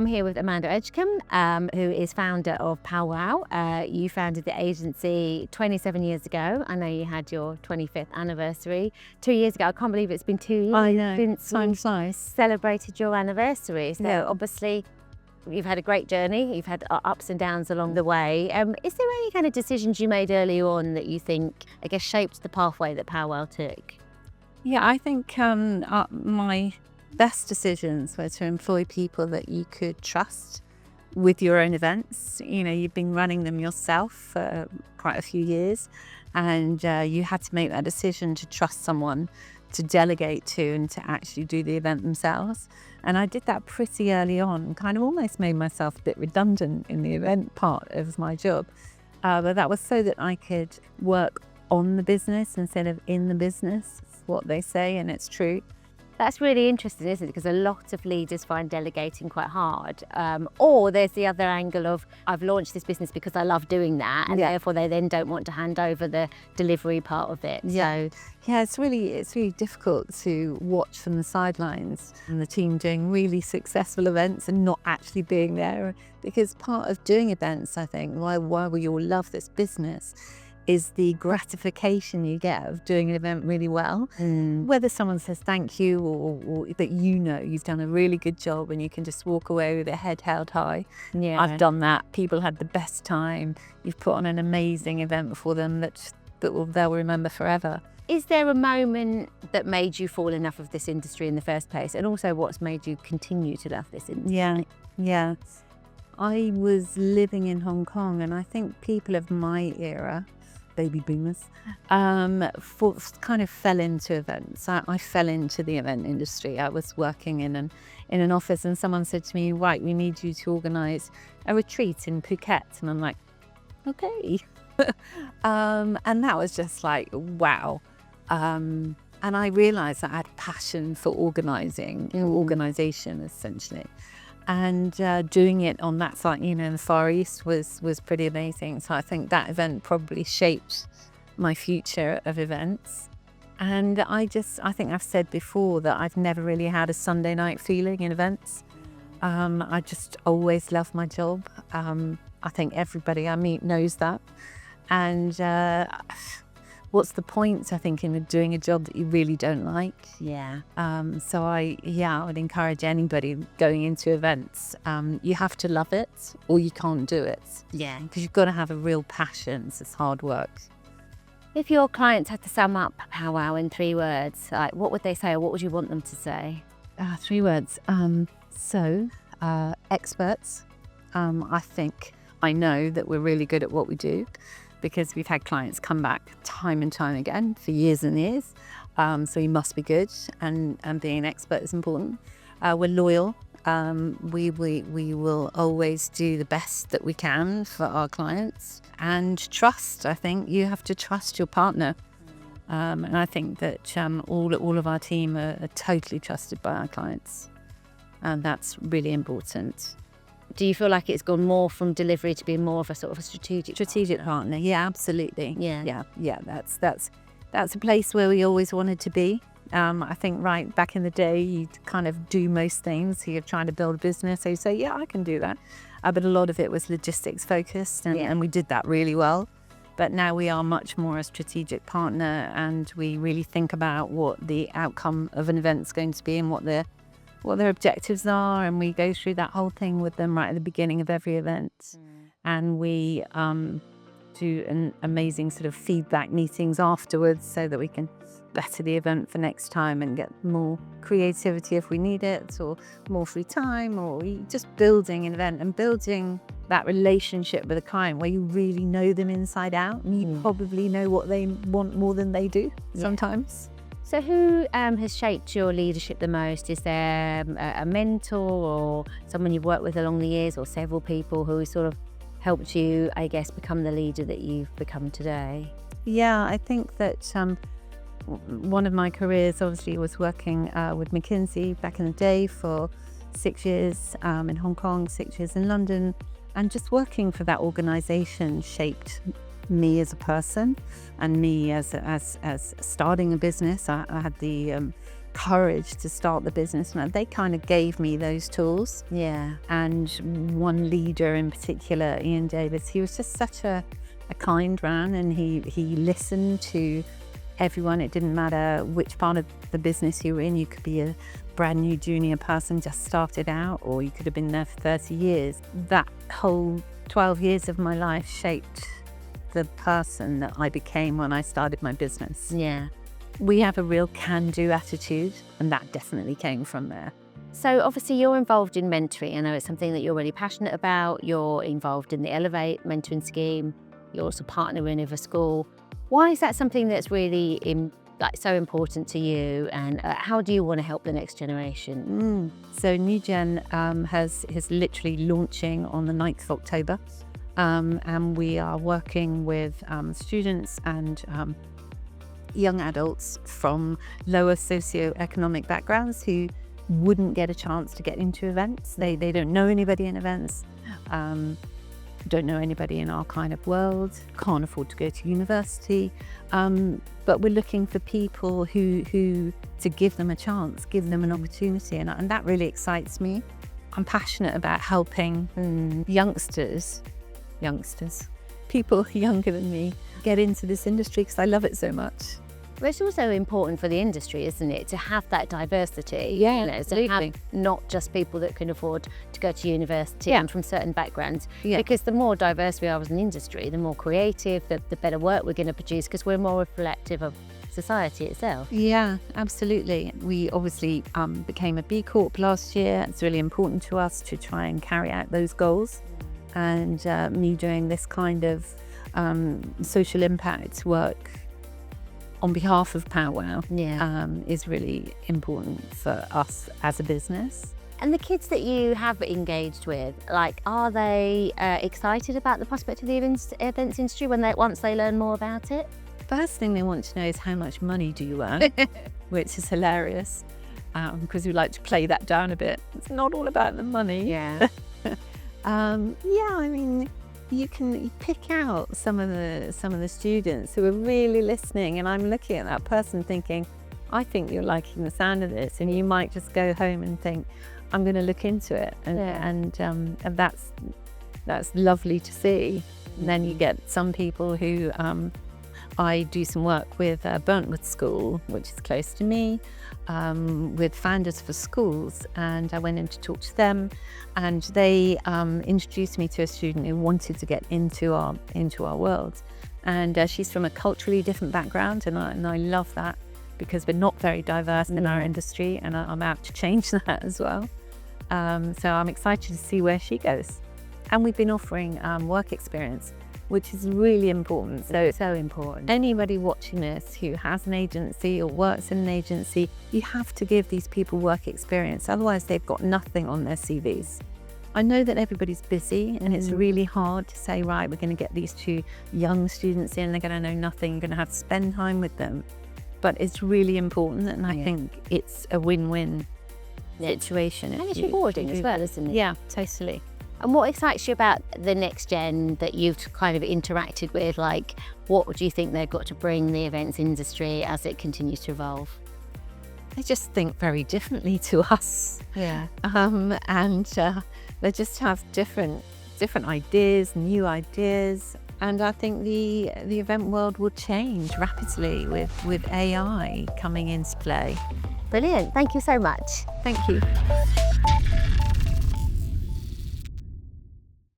I'm here with Amanda Edgcumbe, who is founder of Powwow. You founded the agency 27 years ago. I know you had your 25th anniversary 2 years ago. I can't believe it's been 2 years I know. since Time we flies. celebrated your anniversary. So Yeah. obviously you've had a great journey. You've had ups and downs along the way. Is there any kind of decisions you made early on that you think, I guess, shaped the pathway that Powwow took? Yeah, I think my best decisions were to employ people that you could trust with your own events. You know, you've been running them yourself for quite a few years, and you had to make that decision to trust someone to delegate to and to actually do the event themselves. And I did that pretty early on, kind of almost made myself a bit redundant in the event part of my job. But that was so that I could work on the business instead of in the business. It's what they say, and it's true. That's really interesting, isn't it? Because a lot of leaders find delegating quite hard. Or there's the other angle of, I've launched this business because I love doing that, and therefore they then don't want to hand over the delivery part of it. So yeah, it's really difficult to watch from the sidelines and the team doing really successful events and not actually being there. Because part of doing events, I think, why we all love this business, is the gratification you get of doing an event really well. Whether someone says thank you or that you know you've done a really good job and you can just walk away with your head held high. Yeah. I've done that. People had the best time. You've put on an amazing event for them that they'll remember forever. Is there a moment that made you fall in love with this industry in the first place? And also what's made you continue to love this industry? Yeah. I was living in Hong Kong, and I think people of my era, baby boomers, kind of fell into events. I fell into the event industry. I was working in an office, and someone said to me, right, we need you to organise a retreat in Phuket. And I'm like, okay. And that was just like, wow. And I realised that I had a passion for organisation, essentially. And doing it on that side, you know, in the Far East was pretty amazing. So I think that event probably shaped my future of events. And I think I've said before that I've never really had a Sunday night feeling in events. I just always love my job. I think everybody I meet knows that. And what's the point, I think, in doing a job that you really don't like? Yeah. So I would encourage anybody going into events. You have to love it or you can't do it. Yeah. Because you've got to have a real passion. It's hard work. If your clients had to sum up Powwow in 3 words, like, what would they say, or what would you want them to say? 3 words. Experts. I know that we're really good at what we do, because we've had clients come back time and time again for years and years. So you must be good, and being an expert is important. We're loyal. We will always do the best that we can for our clients. And trust, I think you have to trust your partner. And I think that all of our team are totally trusted by our clients. And that's really important. Do you feel like it's gone more from delivery to being more of a sort of a strategic partner? Yeah, absolutely. Yeah. That's a place where we always wanted to be. I think right back in the day, you'd kind of do most things. So you're trying to build a business, so you say, yeah, I can do that. But a lot of it was logistics focused, and we did that really well. But now we are much more a strategic partner, and we really think about what the outcome of an event's going to be and what their objectives are, and we go through that whole thing with them right at the beginning of every event. And we do an amazing sort of feedback meetings afterwards so that we can better the event for next time and get more creativity if we need it, or more free time, or just building an event and building that relationship with a client where you really know them inside out, and you probably know what they want more than they do sometimes. So who has shaped your leadership the most? Is there a mentor or someone you've worked with along the years, or several people who sort of helped you, I guess, become the leader that you've become today? Yeah, I think that one of my careers obviously was working with McKinsey back in the day for 6 years in Hong Kong, 6 years in London, and just working for that organisation shaped me as a person and me as starting a business. I had the courage to start the business. And they kind of gave me those tools. Yeah. And one leader in particular, Ian Davis, he was just such a kind man, and he listened to everyone. It didn't matter which part of the business you were in. You could be a brand new junior person just started out, or you could have been there for 30 years. That whole 12 years of my life shaped the person that I became when I started my business. Yeah. We have a real can-do attitude, and that definitely came from there. So obviously you're involved in mentoring. I know it's something that you're really passionate about. You're involved in the Elevate mentoring scheme. You're also partnering with a school. Why is that something that's really so important to you, and how do you want to help the next generation? So New Gen is literally launching on the 9th of October, and we are working with students and young adults from lower socioeconomic backgrounds who wouldn't get a chance to get into events. They don't know anybody in events, don't know anybody in our kind of world, can't afford to go to university, but we're looking for people who to give them a chance, give them an opportunity, and that really excites me. I'm passionate about helping youngsters, people younger than me, get into this industry because I love it so much. But it's also important for the industry, isn't it, to have that diversity? Yeah, you know, absolutely. To have not just people that can afford to go to university and from certain backgrounds. Yeah. Because the more diverse we are as an industry, the more creative, the better work we're going to produce, because we're more reflective of society itself. Yeah, absolutely. We obviously became a B Corp last year. It's really important to us to try and carry out those goals. And me doing this kind of social impact work on behalf of Powwow is really important for us as a business. And the kids that you have engaged with, like, are they excited about the prospect of the events industry once they learn more about it? First thing they want to know is how much money do you earn, which is hilarious because we like to play that down a bit. It's not all about the money. Yeah. I mean, you can pick out some of the students who are really listening, and I'm looking at that person thinking, I think you're liking the sound of this, and you might just go home and think, I'm going to look into it, and that's lovely to see. And then you get some people who I do some work with Burntwood School, which is close to me, with Founders for Schools, and I went in to talk to them, and they introduced me to a student who wanted to get into our world, and she's from a culturally different background, and I love that because we're not very diverse in our industry, and I'm out to change that as well. So I'm excited to see where she goes, and we've been offering work experience, which is really important. So important. Anybody watching this who has an agency or works in an agency, you have to give these people work experience. Otherwise, they've got nothing on their CVs. I know that everybody's busy, and it's really hard to say, right, we're going to get these two young students in, they're going to know nothing, you're going to have to spend time with them. But it's really important, and I think it's a win-win situation. And it's rewarding as well, isn't it? Yeah, totally. And what excites you about the next gen that you've kind of interacted with? Like, what do you think they've got to bring the events industry as it continues to evolve? They just think very differently to us. Yeah. And they just have different ideas, new ideas. And I think the event world will change rapidly with AI coming into play. Brilliant. Thank you so much. Thank you.